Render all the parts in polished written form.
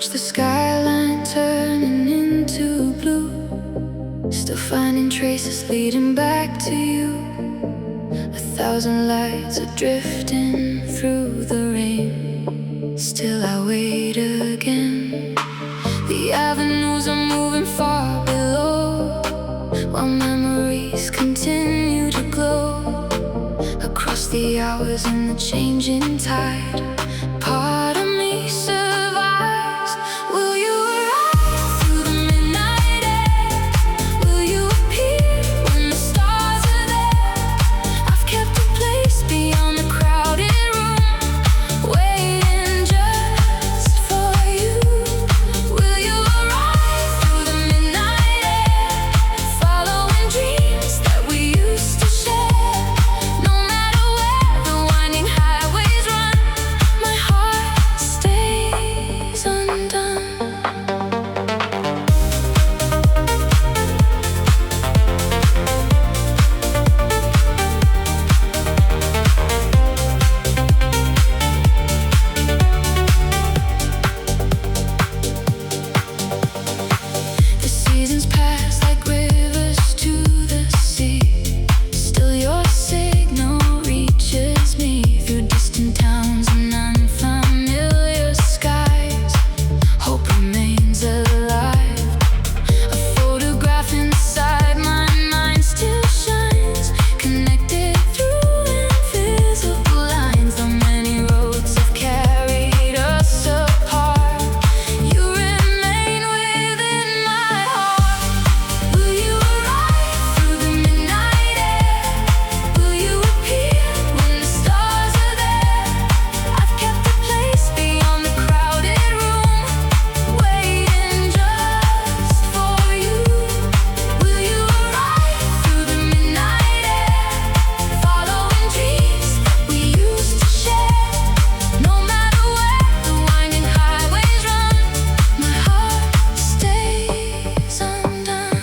Watch the skyline turning into blue, still finding traces leading back to you. 1,000 lights are drifting through the rain, still I wait again. The avenues are moving far below, while memories continue to glow. Across the hours and the changing tide, part of me survives. Will you arrive through the midnight air? Will you appear when the stars are there? I've kept a place beyond the crowded room, waiting just for you. Will you arrive through the midnight air, following dreams that we used to share? No matter where the winding highways run, my heart stays undone. The seasons pass like rivers to the sea, still your signal reaches me through distant towns and unfamiliar skies. Hope remains alive. A photograph inside my mind still shines, connected through invisible lines. Though many roads have carried us apart, you remain within my heart. Will you arrive through the midnight air? Will you appear when the stars are there? I've kept a place beyond the crowded room, waiting just for you. Will you arrive through the midnight air, following dreams that we used to share? No matter where the winding highways run, my heart stays undone.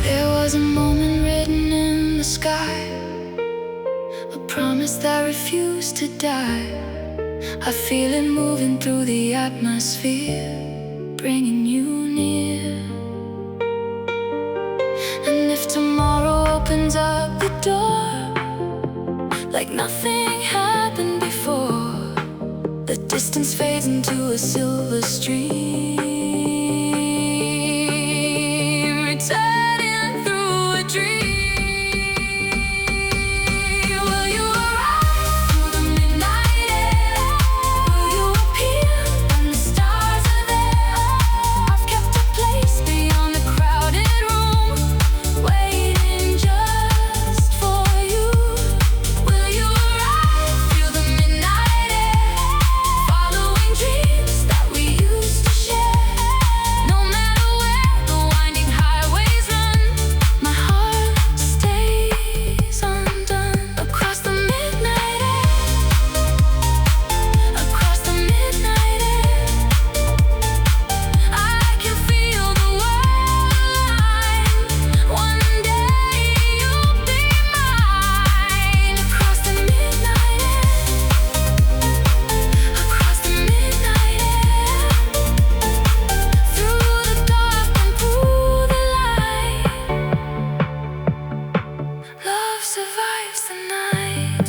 There was a moment written in the sky, a promise that refused to die. I feel it moving through the atmosphere, bringing you near. And if tomorrow opens up the door like nothing happened before, the distance fades into a silver stream, returning through a dream. Will you arrive through the midnight air? Will you appear when the stars are there? I've kept a place beyond the crowded room, waiting just for you. Will you arrive through the midnight air, following dreams that we used to share? No matter where the winding highways run, my heart stays undone. Across the midnight air, across the midnight air, I can feel the world align. One day you'll be mine. Across the midnight air, across the midnight air, through the dark and through the light, love survives the night.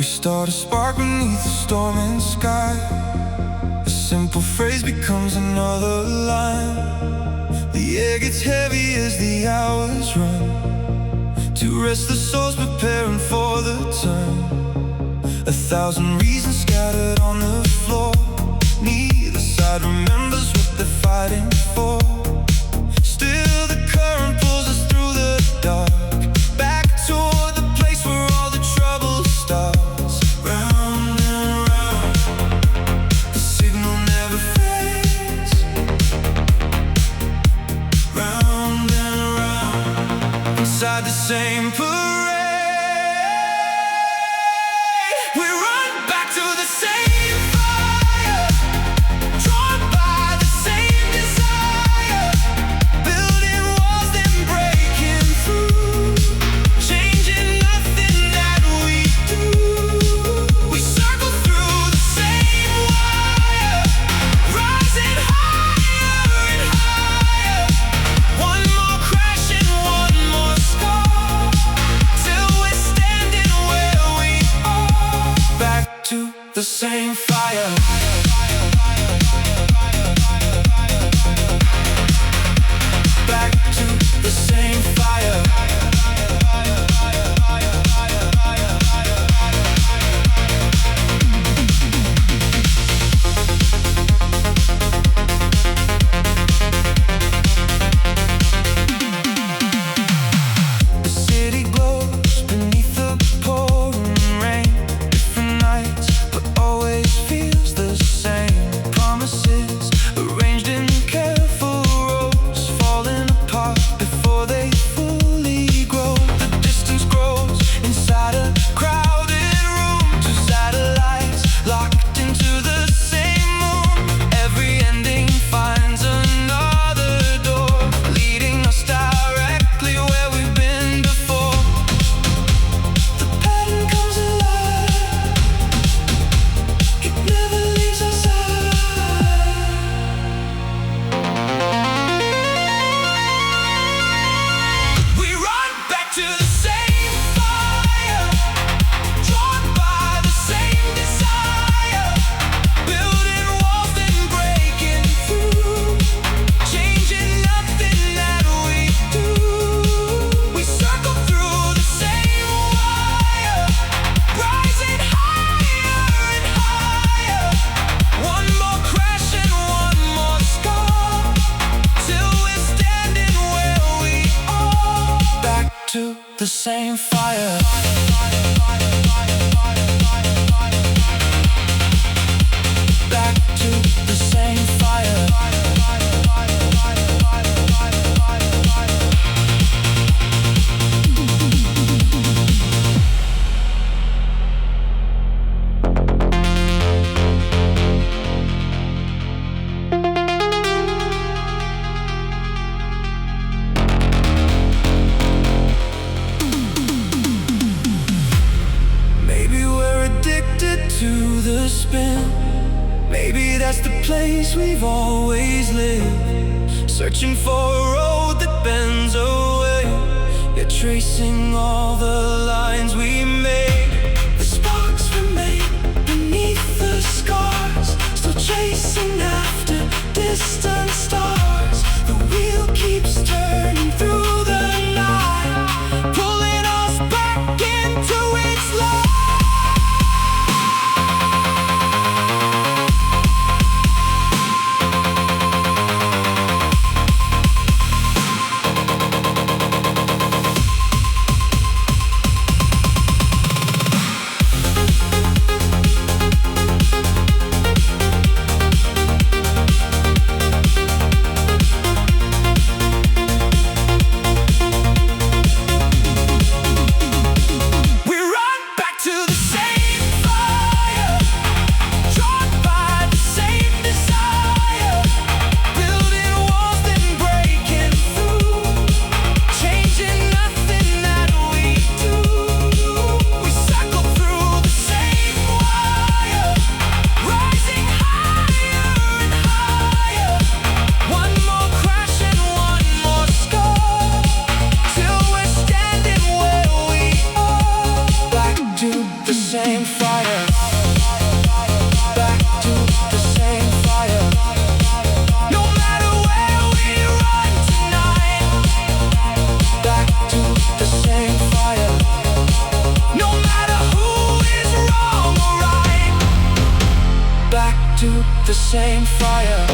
We start a spark beneath the storming sky. A simple phrase becomes another line. The air gets heavy as the hours run. To rest the souls preparing for the turn. 1,000 reasons scattered on the floor. Neither side remembers what they're fighting for. Still the current pulls us through the dark, back toward the place where all the trouble starts. Round and round, the signal never fades. Round and round, inside the same parade. We run back to the same fire, drawn by the same desire. Building walls, then breaking through, changing nothing that we do. We circle through the same wire, rising higher and higher. One more crash and one more scar, till we're standing where we are. Back to the same fire. Back to the same fire. The city glows beneath the pouring rain. Different nights, but always feels the same. Promises arranged in careful rows, falling apart before they fully grow. The distance grows inside a crowded room. Two satellites locked into the same moon. Every ending finds another door, leading us directly where we've been before. The pattern comes alive, it never leaves our side. We run back to the same fire, drawn by the same desire. Building walls, then breaking through, changing nothing that we do. We circle through the same wire, rising higher and higher. One more crash and one more scar, till we're standing where we are. Back to the same fire. Back to the same fire. Maybe we're addicted to the spin. Maybe that's the place we've always lived, searching for a road that bends away, yet tracing all the lines we made. The sparks remain beneath the scars, still chasing after distant stars. The wheel keeps turning through the night, pulling us back into its light. the same fire.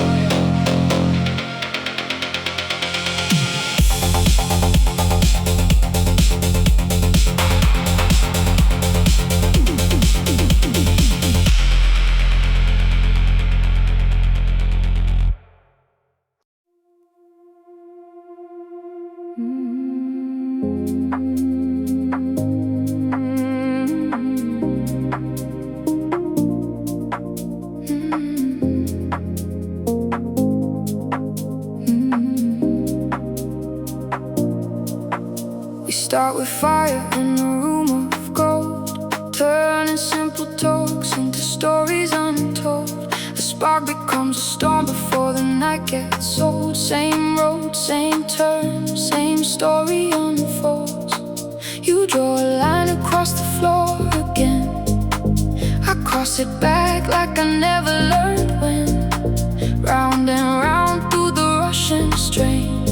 We start with fire in a room of gold, turning simple talks into stories untold. The spark becomes a storm before the night gets old. Same road, same turn, same story unfolds. You draw a line across the floor again. I cross it back like I never learned when. Round and round through the rushing strain,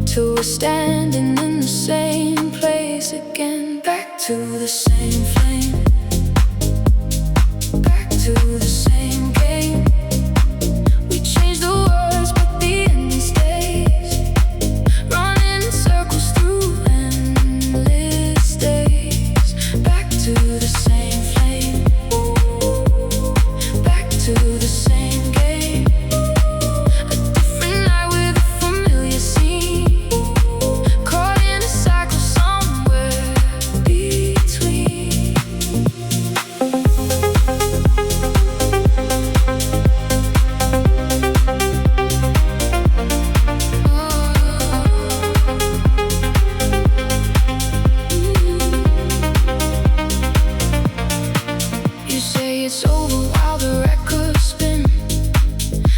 till we're standing in the same place again. Back to the same flame, back to the same game. We change the words but the ending stays, running in circles through endless days. Back to the same flame, back to the same game. A different night with a familiar scene, caught in a cycle somewhere between. You say it's over while the records spin,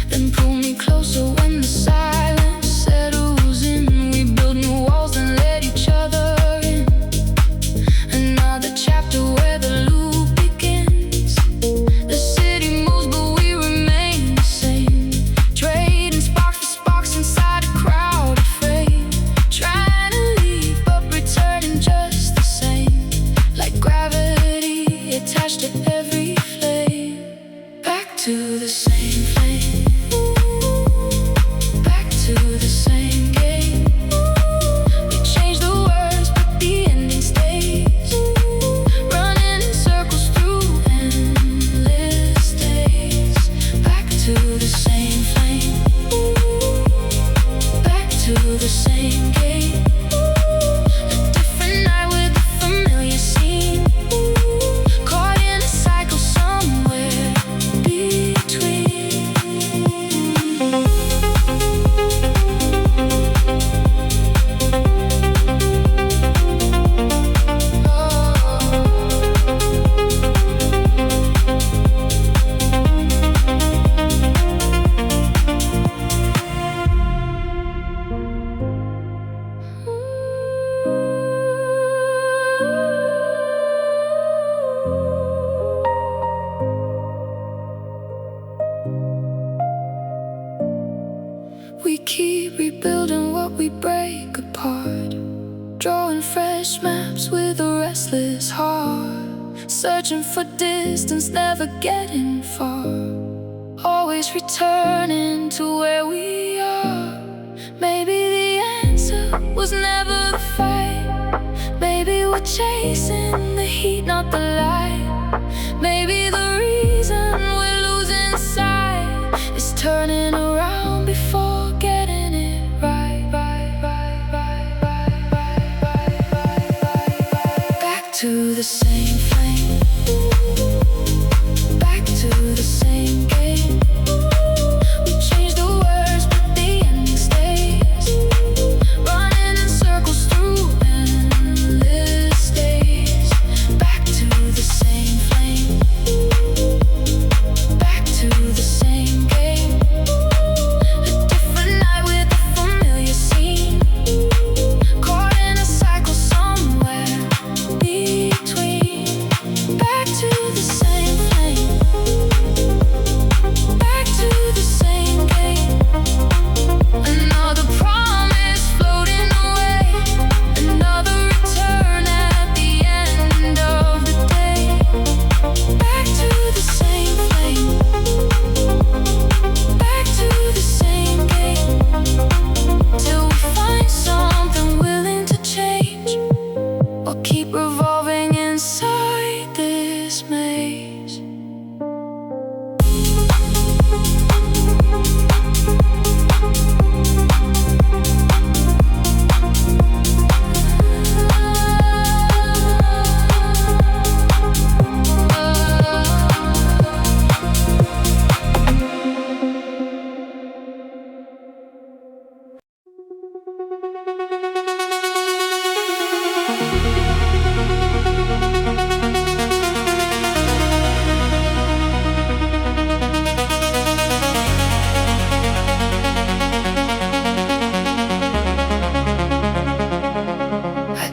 then pull me closer when the silence settles in. We build new walls and let each other in. Another chapter where the loop begins. The city moves but we remain the same, trading sparks for sparks inside a crowded frame. Trying to leave but returning just the same, like gravity attached to every flame. Back to the same flame, back to the same game. We change the words but the ending stays, running in circles through endless days. Back to the same flame, back to the same game. A different night with a familiar scene, caught in a cycle somewhere between. We keep rebuilding what we break apart, drawing fresh maps with a restless heart, searching for distance, never getting far, always returning to where we are. Maybe the answer was never the fight, maybe we're chasing the heat, not the light. Maybe the reason we're losing sight is turning around before getting it right. Back to the same flame, back to the same game. We change the words but the ending stays, running in circles through endless days. Back to the same flame, back to the same game. A different night with a familiar scene, caught in a cycle somewhere between.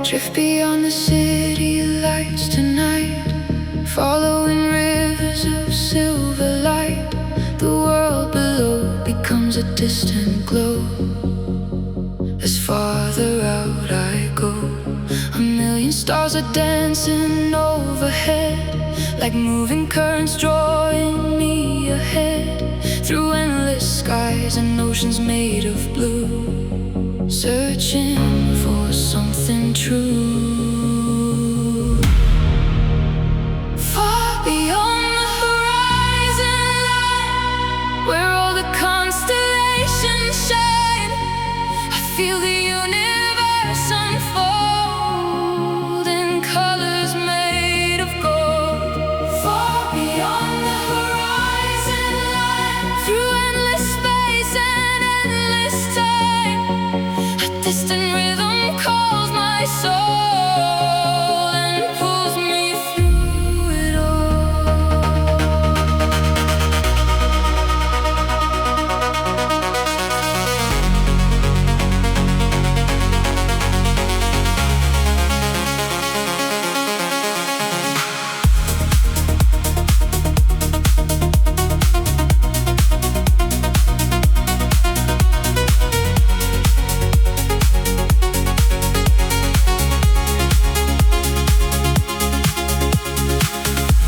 Drift beyond the city lights tonight, following rivers of silver light. The world below becomes a distant glow. As farther out I go, a million stars are dancing overhead, like moving currents drawing me ahead, through endless skies and oceans made of blue, searching for something true. Far beyond the horizon line, where all the constellations shine, I feel the universe unfold in colors made of gold. Far beyond the horizon line, through endless space and endless time, a distant rhythm calls my soul and pulls me through it all.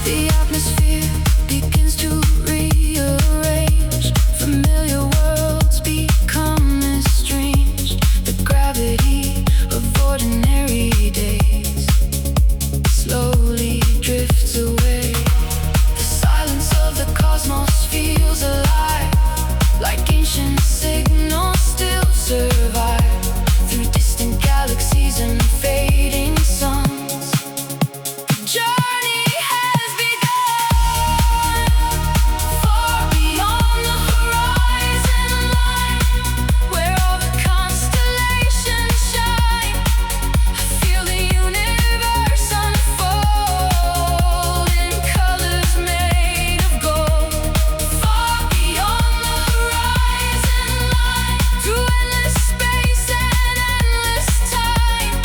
The atmosphere begins to rearrange. Familiar worlds become estranged. The gravity of ordinary days slowly drifts away. The silence of the cosmos feels alive, like ancient signals still survive through distant galaxies and fading suns. The journey has begun, far beyond the horizon line, where all the constellations shine. I feel the universe unfold in colors made of gold. Far beyond the horizon line, through endless space and endless time,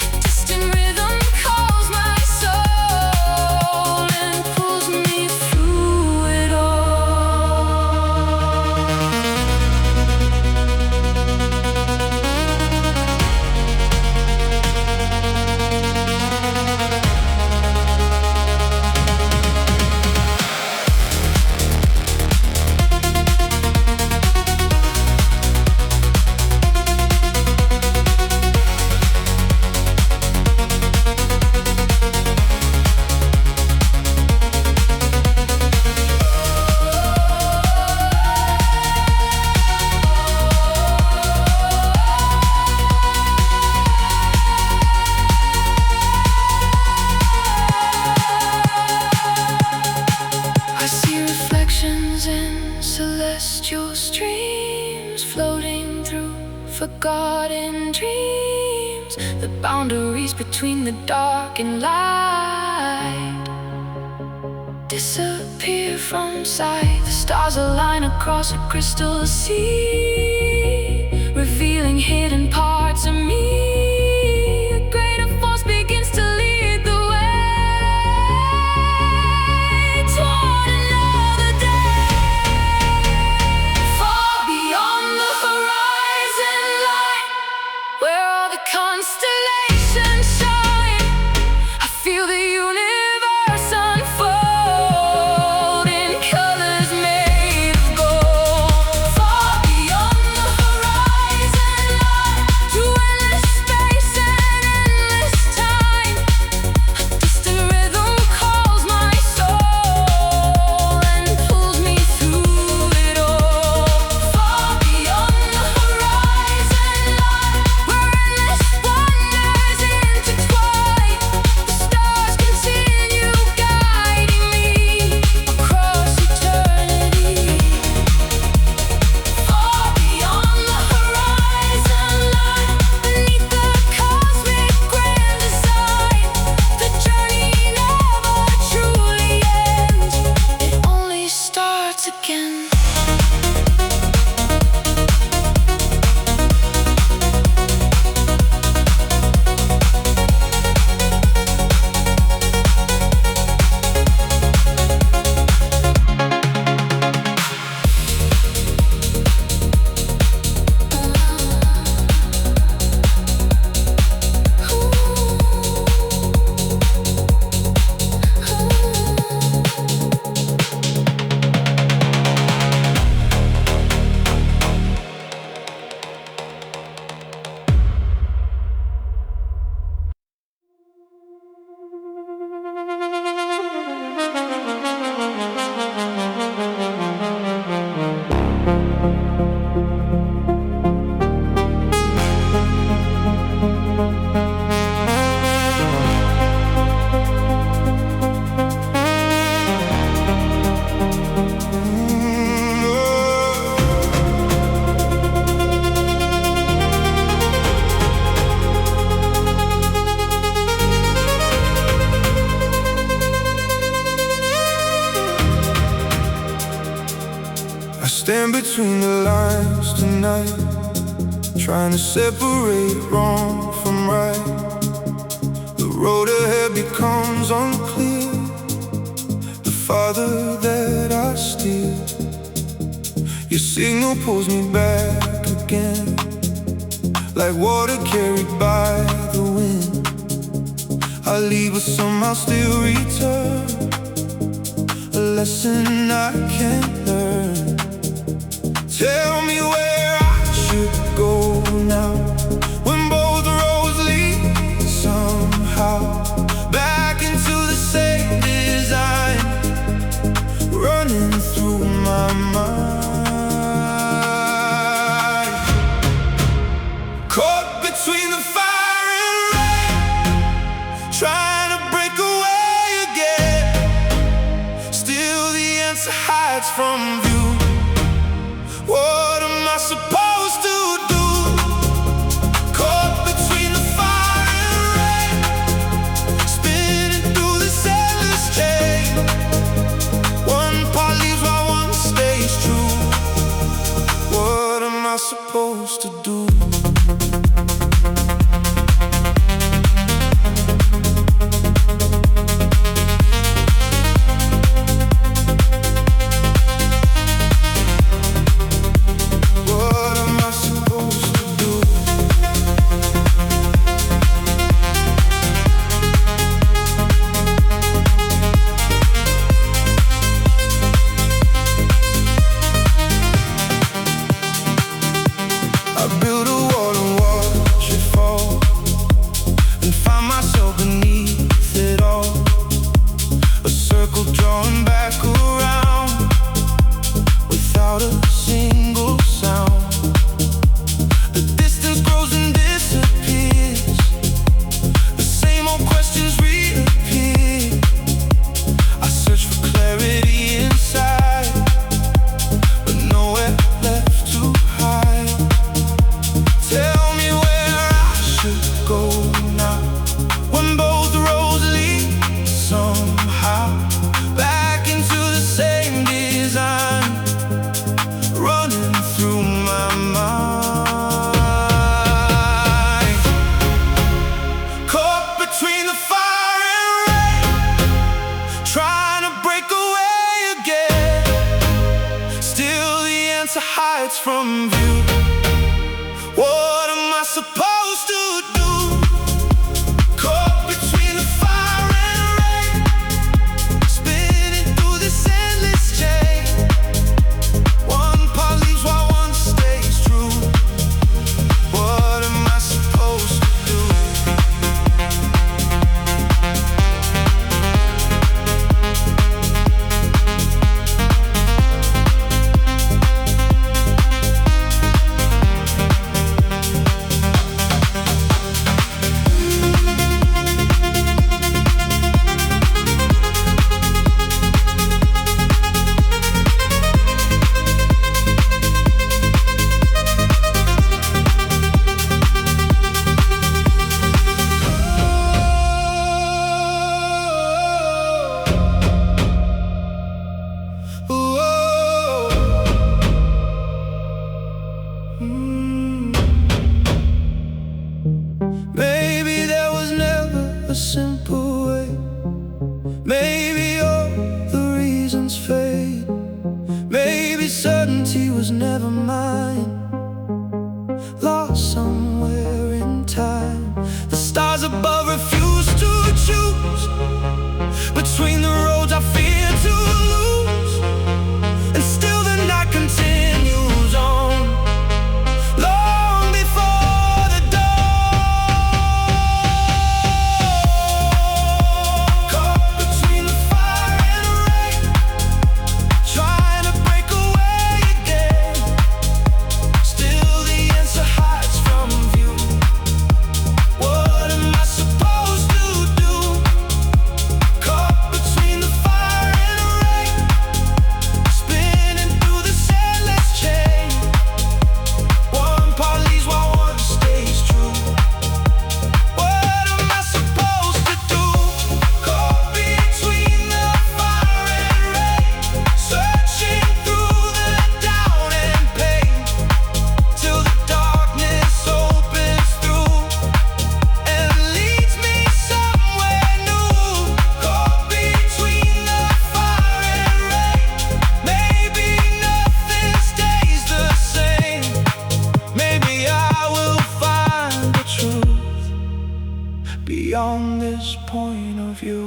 a distant rhythm calls my soul and pulls me through it all. I see reflections in celestial streams, floating through forgotten dreams. The boundaries between the dark and light disappear from sight. The stars align across a crystal sea, revealing hidden parts of me. A greater force begins to lead the way toward another day. Far beyond the horizon line, where all the constellations shine, I feel the universe unfold in colors made of gold. Far beyond the horizon line, Stand between the lines tonight, trying to separate wrong from right. The road ahead becomes unclear, the farther that I steer. Your signal pulls me back again, like water carried by the wind. I leave but somehow still return, a lesson I can't learn. Tell me where I should go now, when both roads lead somehow back into the same design, running through my mind. Caught between the fire and rain, trying to break away again. Still the answer hides from view. What am I supposed to do? Caught between the fire and rain, spinning through this endless chain. One part leaves while one stays true. What am I supposed to do? Drawing back around without a single sound. The distance grows and disappears, the same old questions reappear. I search for clarity inside, but nowhere left to hide. Tell me where I should go now, when both roads lead somehow back into the same design, running through my mind. Caught between the fire and rain, trying to break away again. Still the answer hides from view. What am I supposed to do? Caught between the fire and rain, spinning through this endless chain. One part leaves while one stays true. What am I supposed to do? Maybe there was never a simple way. Maybe all the reasons fade. Maybe certainty was never mine, lost somewhere in time. The stars above refuse to choose between the roads I fear to lose, and still the night continues on, long before the dawn. Caught between the fire and rain, trying to break away again. Still the answer hides from view. What beyond this point of view.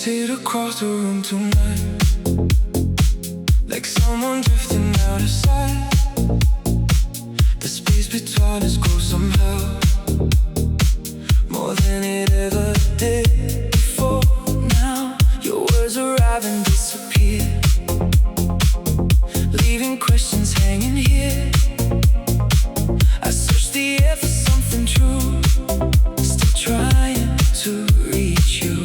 Sit across the room tonight, like someone drifting out of sight. The space between us grows somehow, more than it ever did before. Now your words arrive and disappear, leaving questions hanging here. I search the air for something true, still trying to reach you.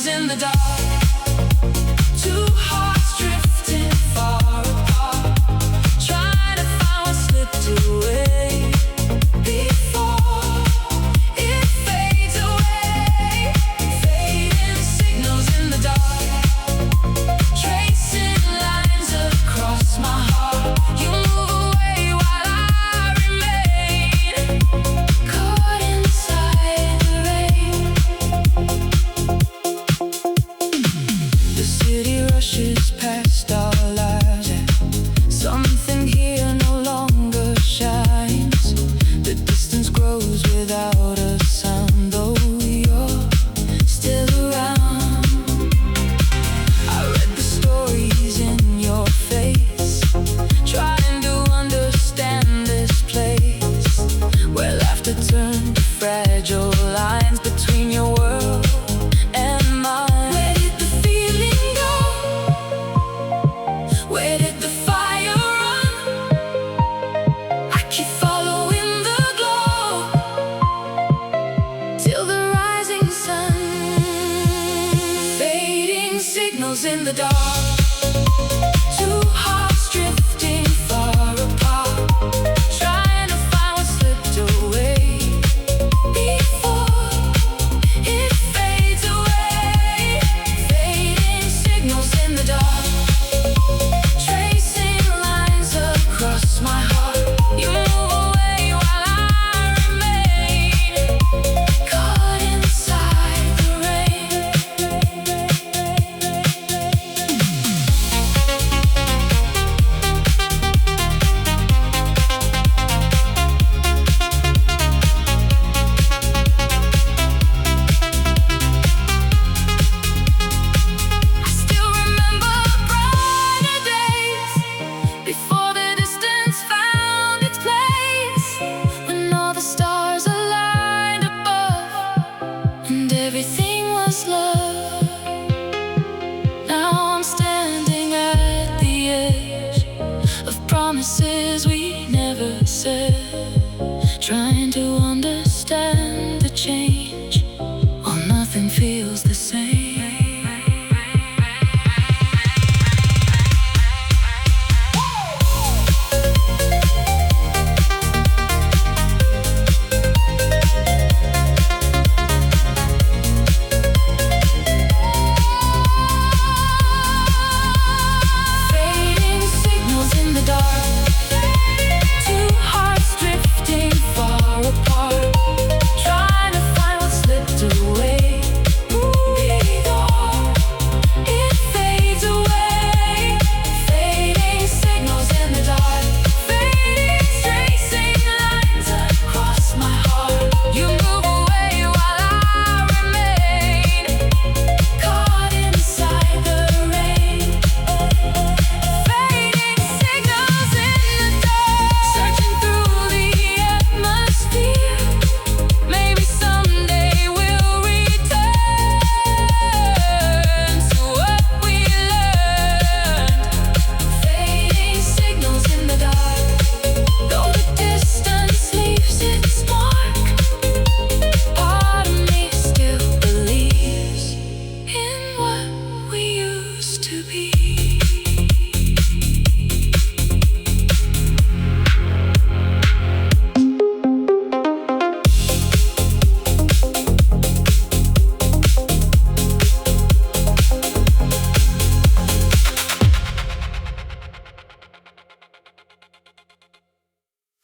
In the dark, two hearts drifting far apart, trying to find what slipped away before it fades away. Fading signals in the dark, tracing lines across my heart. You move away while I remain caught inside the rain. The city rushes past our lives, and something here no longer shines. The distance grows without a sound, though you're still around. I read the stories in your face, trying to understand this place where laughter turned to fragile